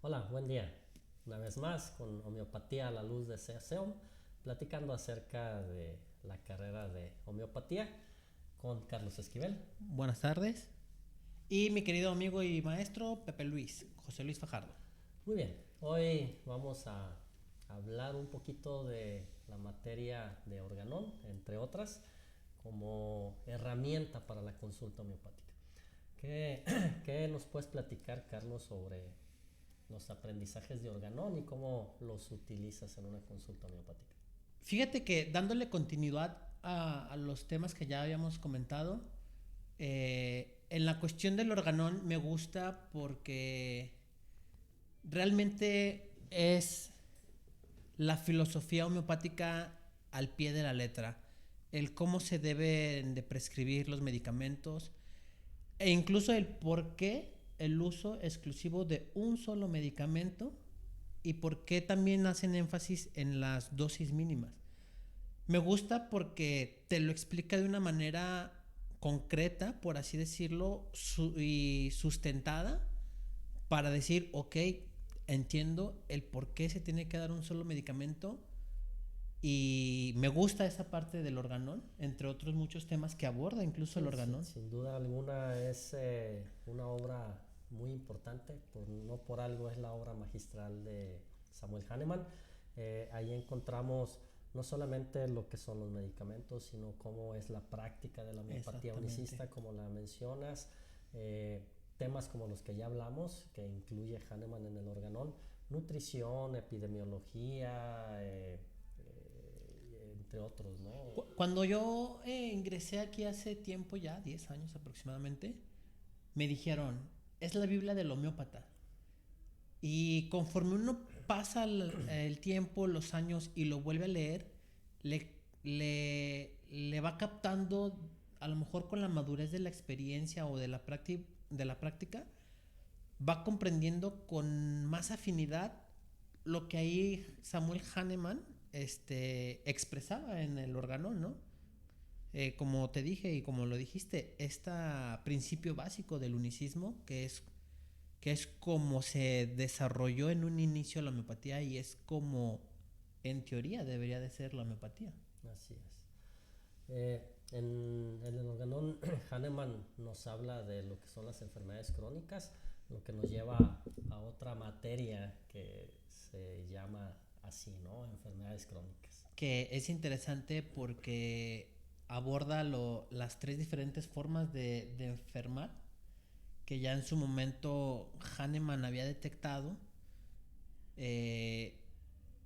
Hola, buen día. Una vez más con Homeopatía a la luz de CSEOM, platicando acerca de la carrera de homeopatía con Carlos Esquivel. Buenas tardes. Y mi querido amigo y maestro Pepe Luis, José Luis Fajardo. Muy bien, hoy vamos a hablar un poquito de la materia de organón, entre otras, como herramienta para la consulta homeopática. ¿Qué, qué nos puedes platicar, Carlos, sobre los aprendizajes de organón y cómo los utilizas en una consulta homeopática? Fíjate que dándole continuidad a los temas que ya habíamos comentado, en la cuestión del organón me gusta porque realmente es la filosofía homeopática al pie de la letra. El cómo se deben de prescribir los medicamentos e incluso el por qué el uso exclusivo de un solo medicamento y por qué también hacen énfasis en las dosis mínimas. Me gusta porque te lo explica de una manera concreta, por así decirlo, y sustentada para decir, ok, entiendo el por qué se tiene que dar un solo medicamento y me gusta esa parte del organón, entre otros muchos temas que aborda incluso el Sí, organón. sin duda alguna es una obra muy importante, no por algo es la obra magistral de Samuel Hahnemann. Ahí encontramos no solamente lo que son los medicamentos, sino cómo es la práctica de la homeopatía Exactamente. unicista, como la mencionas, temas como los que ya hablamos, que incluye Hahnemann en el organón, nutrición, epidemiología, entre otros, ¿no? Cuando yo ingresé aquí hace tiempo ya, 10 años aproximadamente, me dijeron, es la Biblia del homeópata. Y conforme uno pasa el tiempo, los años y lo vuelve a leer, le va captando, a lo mejor con la madurez de la experiencia o de la práctica, va comprendiendo con más afinidad lo que ahí Samuel Hahnemann expresaba en el organón, ¿no? Como te dije y como lo dijiste, este principio básico del unicismo, que es como se desarrolló en un inicio la homeopatía y es como en teoría debería de ser la homeopatía. Así es. En el organón, Hahnemann nos habla de lo que son las enfermedades crónicas, lo que nos lleva a otra materia que se llama así, ¿no? Enfermedades crónicas. Que es interesante porque aborda las tres diferentes formas de enfermar que ya en su momento Hahnemann había detectado. eh,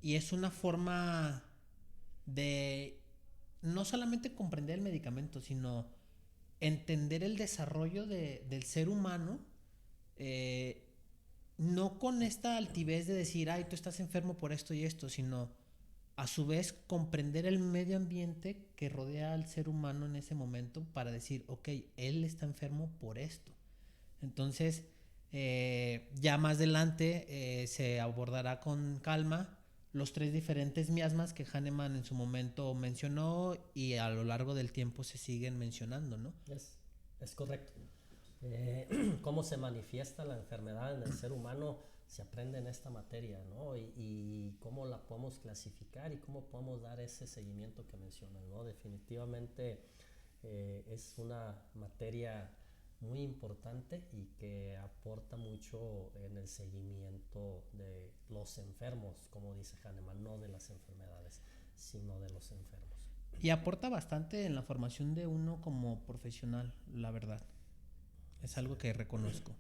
y es una forma de no solamente comprender el medicamento, sino entender el desarrollo del ser humano, eh, no con esta altivez de decir, ay, tú estás enfermo por esto y esto, sino a su vez comprender el medio ambiente que rodea al ser humano en ese momento para decir, ok, él está enfermo por esto. Entonces, ya más adelante se abordará con calma los tres diferentes miasmas que Hahnemann en su momento mencionó y a lo largo del tiempo se siguen mencionando, ¿no? Es, es correcto. Cómo se manifiesta la enfermedad en el ser humano se aprende en esta materia, ¿no? Y cómo la podemos clasificar y cómo podemos dar ese seguimiento que mencionan, ¿no? Definitivamente es una materia muy importante y que aporta mucho en el seguimiento de los enfermos, como dice Hahnemann, no de las enfermedades, sino de los enfermos. Y aporta bastante en la formación de uno como profesional, la verdad. Es Así algo que es. reconozco.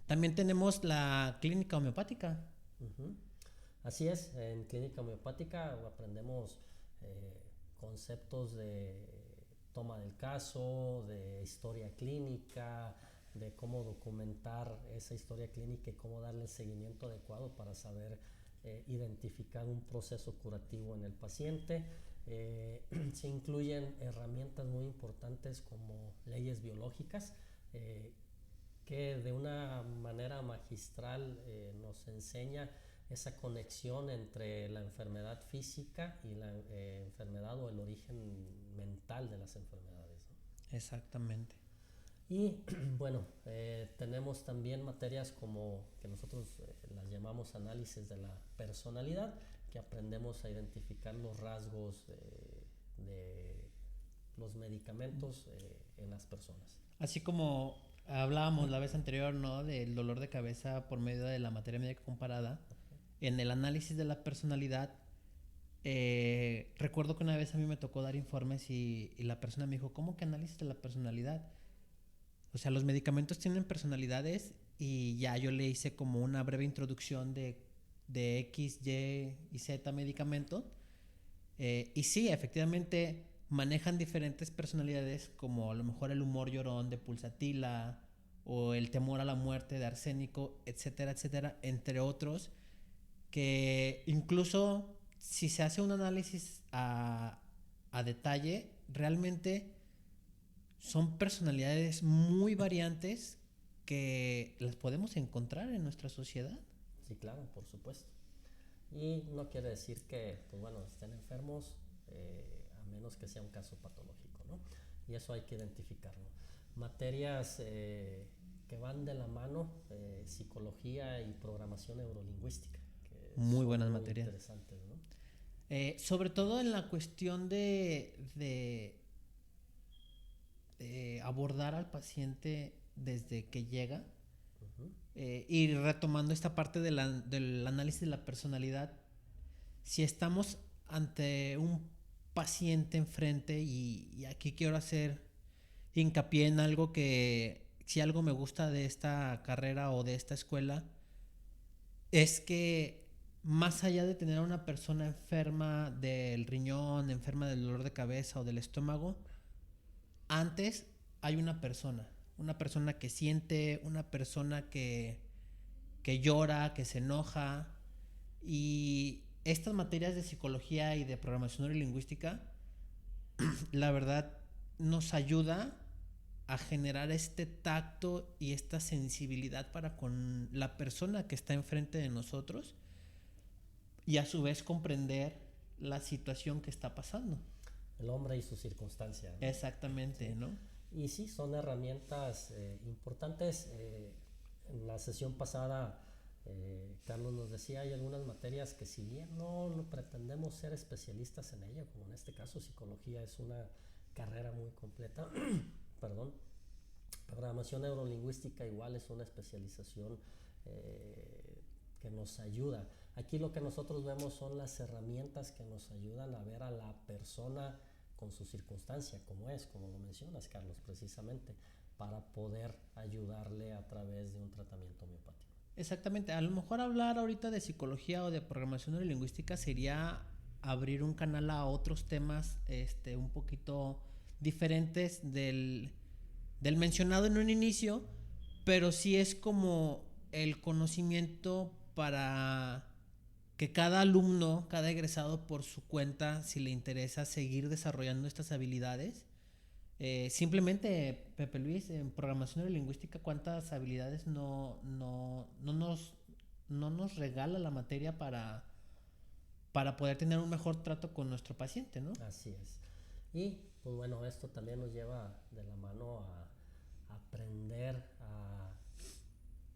También tenemos la clínica homeopática, Ujú. Así es, en clínica homeopática aprendemos conceptos de toma del caso, de historia clínica, de cómo documentar esa historia clínica y cómo darle el seguimiento adecuado para saber identificar un proceso curativo en el paciente. Se incluyen herramientas muy importantes como leyes biológicas, eh, que de una manera magistral nos enseña esa conexión entre la enfermedad física y la enfermedad o el origen mental de las enfermedades, ¿no? exactamente. Y bueno, tenemos también materias como que nosotros las llamamos análisis de la personalidad, que aprendemos a identificar los rasgos de los medicamentos en las personas. Así como hablábamos la vez anterior, ¿no? Del dolor de cabeza por medio de la materia médica comparada, en el análisis de la personalidad, recuerdo que una vez a mí me tocó dar informes y la persona me dijo, ¿cómo que análisis de la personalidad? O sea, los medicamentos tienen personalidades y ya yo le hice como una breve introducción de X, Y y Z medicamento. Y sí, efectivamente manejan diferentes personalidades, como a lo mejor el humor llorón de pulsatila o el temor a la muerte de arsénico, etcétera, etcétera, entre otros, que incluso si se hace un análisis a detalle, realmente son personalidades muy variantes que las podemos encontrar en nuestra sociedad. Sí, claro, por supuesto. Y no quiere decir que, pues bueno, estén enfermos, a menos que sea un caso patológico, ¿no? Y eso hay que identificarlo. Materias que van de la mano, psicología y programación neurolingüística, que Muy son buenas muy materias. interesantes, ¿no? Sobre todo en la cuestión de abordar al paciente desde que llega. Uh-huh. Y retomando esta parte del análisis de la personalidad, si estamos ante un paciente enfrente, y aquí quiero hacer hincapié en algo que, si algo me gusta de esta carrera o de esta escuela, es que más allá de tener a una persona enferma del riñón, enferma del dolor de cabeza o del estómago, antes hay una persona que siente, una persona que llora, que se enoja. Y estas materias de psicología y de programación neurolingüística, la verdad, nos ayuda a generar este tacto y esta sensibilidad para con la persona que está enfrente de nosotros y a su vez comprender la situación que está pasando. El hombre y su circunstancia, ¿no? Exactamente, Sí. ¿no? Y sí, son herramientas importantes. En la sesión pasada, Carlos nos decía, hay algunas materias que si bien no pretendemos ser especialistas en ella, como en este caso psicología es una carrera muy completa, perdón, programación neurolingüística igual es una especialización que nos ayuda. Aquí lo que nosotros vemos son las herramientas que nos ayudan a ver a la persona con su circunstancia, como lo mencionas, Carlos, precisamente, para poder ayudarle a través de un tratamiento homeopático. Exactamente, a lo mejor hablar ahorita de psicología o de programación neurolingüística sería abrir un canal a otros temas un poquito diferentes del mencionado en un inicio, pero sí es como el conocimiento para que cada alumno, cada egresado por su cuenta, si le interesa seguir desarrollando estas habilidades. Simplemente, Pepe Luis, en programación neurolingüística, ¿cuántas habilidades no nos regala la materia para poder tener un mejor trato con nuestro paciente, ¿no? Así es. Y pues bueno, esto también nos lleva de la mano a aprender a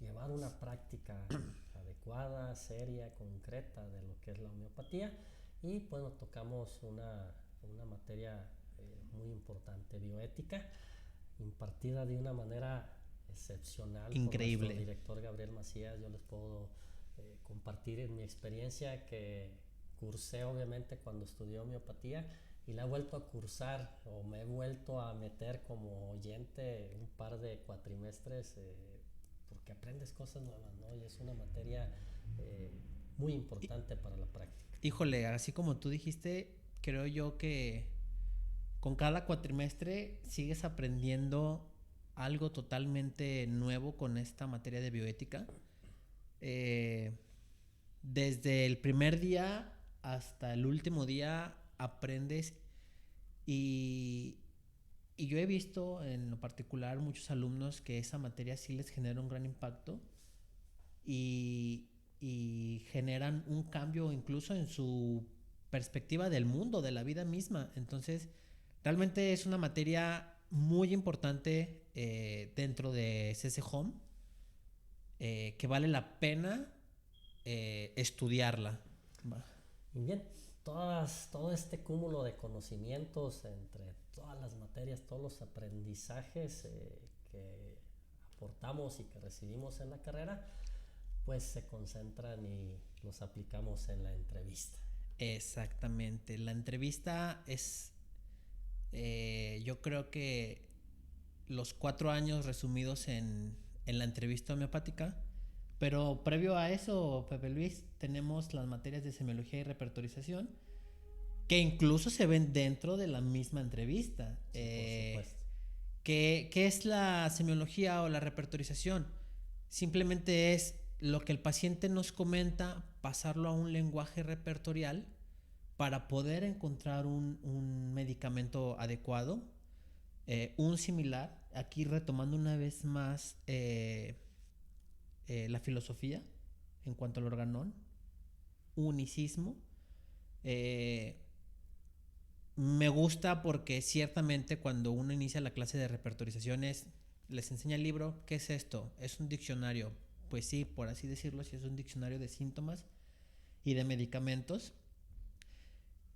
llevar una práctica adecuada, seria, concreta de lo que es la homeopatía. Y bueno, tocamos una materia muy importante, bioética, impartida de una manera excepcional. Increíble. Por nuestro director Gabriel Macías. Yo les puedo compartir en mi experiencia que cursé obviamente cuando estudié homeopatía y la he vuelto a cursar o me he vuelto a meter como oyente un par de cuatrimestres porque aprendes cosas nuevas, ¿no? Y es una materia muy importante para la práctica. Híjole, así como tú dijiste, creo yo que con cada cuatrimestre sigues aprendiendo algo totalmente nuevo con esta materia de bioética. Desde el primer día hasta el último día aprendes y yo he visto en lo particular muchos alumnos que esa materia sí les genera un gran impacto y generan un cambio incluso en su perspectiva del mundo, de la vida misma. Entonces, realmente es una materia muy importante dentro de CC Home, que vale la pena estudiarla. Y bien, todo este cúmulo de conocimientos entre todas las materias, todos los aprendizajes que aportamos y que recibimos en la carrera, pues se concentran y los aplicamos en la entrevista. Exactamente. La entrevista es, yo creo que los 4 años resumidos en la entrevista homeopática. Pero previo a eso, Pepe Luis, tenemos las materias de semiología y repertorización, que incluso se ven dentro de la misma entrevista. Sí, por supuesto. ¿Qué es la semiología o la repertorización? Simplemente es lo que el paciente nos comenta, pasarlo a un lenguaje repertorial para poder encontrar un medicamento adecuado, un similar. Aquí retomando una vez más la filosofía en cuanto al organón, unicismo. Me gusta porque ciertamente cuando uno inicia la clase de repertorización les enseña el libro. ¿Qué es esto? Es un diccionario. Pues sí, por así decirlo, sí es un diccionario de síntomas y de medicamentos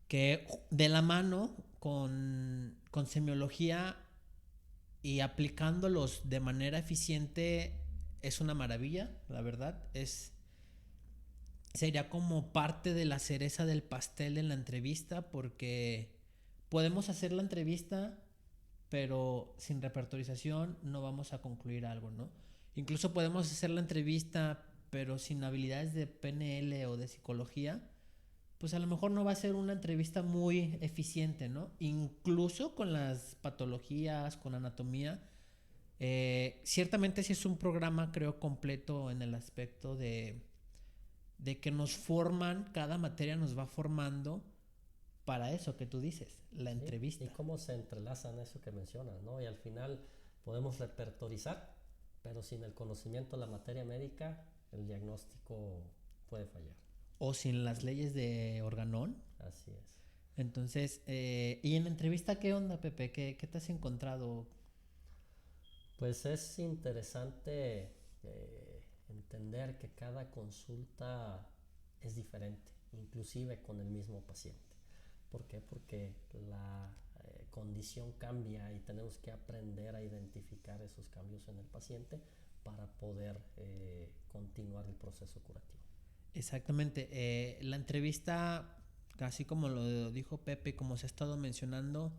que de la mano con semiología y aplicándolos de manera eficiente es una maravilla, la verdad. Sería como parte de la cereza del pastel en la entrevista, porque podemos hacer la entrevista, pero sin repertorización no vamos a concluir algo, ¿no? Incluso podemos hacer la entrevista, pero sin habilidades de PNL o de psicología, pues a lo mejor no va a ser una entrevista muy eficiente, ¿no? Incluso con las patologías, con anatomía. Ciertamente sí es un programa, creo, completo en el aspecto de que nos forman, cada materia nos va formando para eso que tú dices, la Sí, entrevista. y cómo se entrelazan eso que mencionas, ¿no? Y al final podemos repertorizar, pero sin el conocimiento de la materia médica, el diagnóstico puede fallar. O sin las leyes de Organón. Así es. Entonces, ¿y en la entrevista qué onda, Pepe? ¿Qué te has encontrado? Pues es interesante entender que cada consulta es diferente, inclusive con el mismo paciente. ¿Por qué? Porque la condición cambia y tenemos que aprender a identificar esos cambios en el paciente para poder continuar el proceso curativo. Exactamente. La entrevista, así como lo dijo Pepe, como se ha estado mencionando,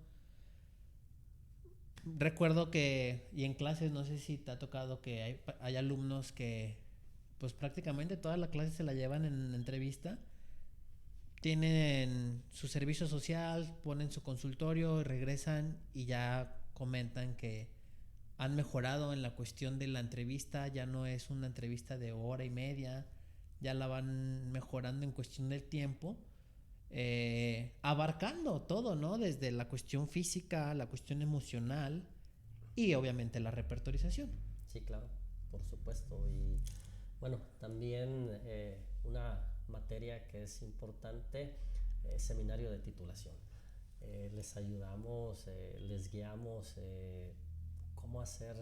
recuerdo que, y en clases, no sé si te ha tocado que hay alumnos que pues prácticamente toda la clase se la llevan en entrevista. Tienen su servicio social, ponen su consultorio y regresan y ya comentan que han mejorado en la cuestión de la entrevista. Ya no es una entrevista de hora y media, ya la van mejorando en cuestión del tiempo, abarcando todo, ¿no? Desde la cuestión física, la cuestión emocional y obviamente la repertorización. Sí, claro, por supuesto. Y bueno, también una materia que es importante, seminario de titulación. Les ayudamos, les guiamos cómo hacer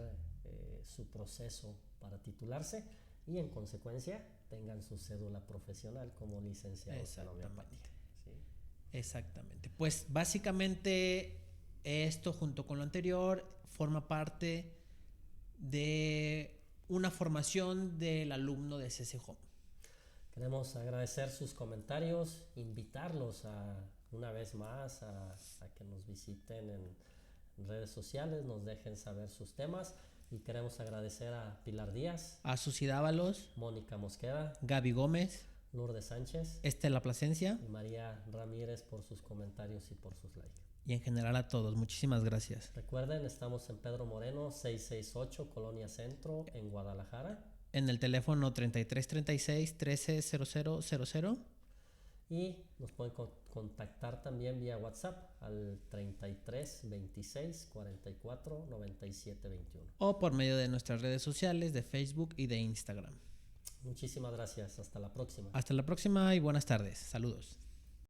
su proceso para titularse y en consecuencia tengan su cédula profesional como licenciados en homeopatía. ¿Sí? Exactamente. Pues básicamente esto junto con lo anterior forma parte de una formación del alumno de CC Home. Queremos agradecer sus comentarios, invitarlos una vez más a que nos visiten en redes sociales, nos dejen saber sus temas y queremos agradecer a Pilar Díaz, A Susi Dávalos, Mónica Mosqueda, Gaby Gómez, Lourdes Sánchez, Estela Plasencia y María Ramírez por sus comentarios y por sus likes. y en general a todos. Muchísimas gracias. Recuerden, estamos en Pedro Moreno 668, Colonia Centro, en Guadalajara. En el teléfono 3336 130000. Y nos pueden contactar también vía WhatsApp al 33 26 44 97 21. O por medio de nuestras redes sociales de Facebook y de Instagram. Muchísimas gracias. Hasta la próxima. Hasta la próxima y buenas tardes. Saludos.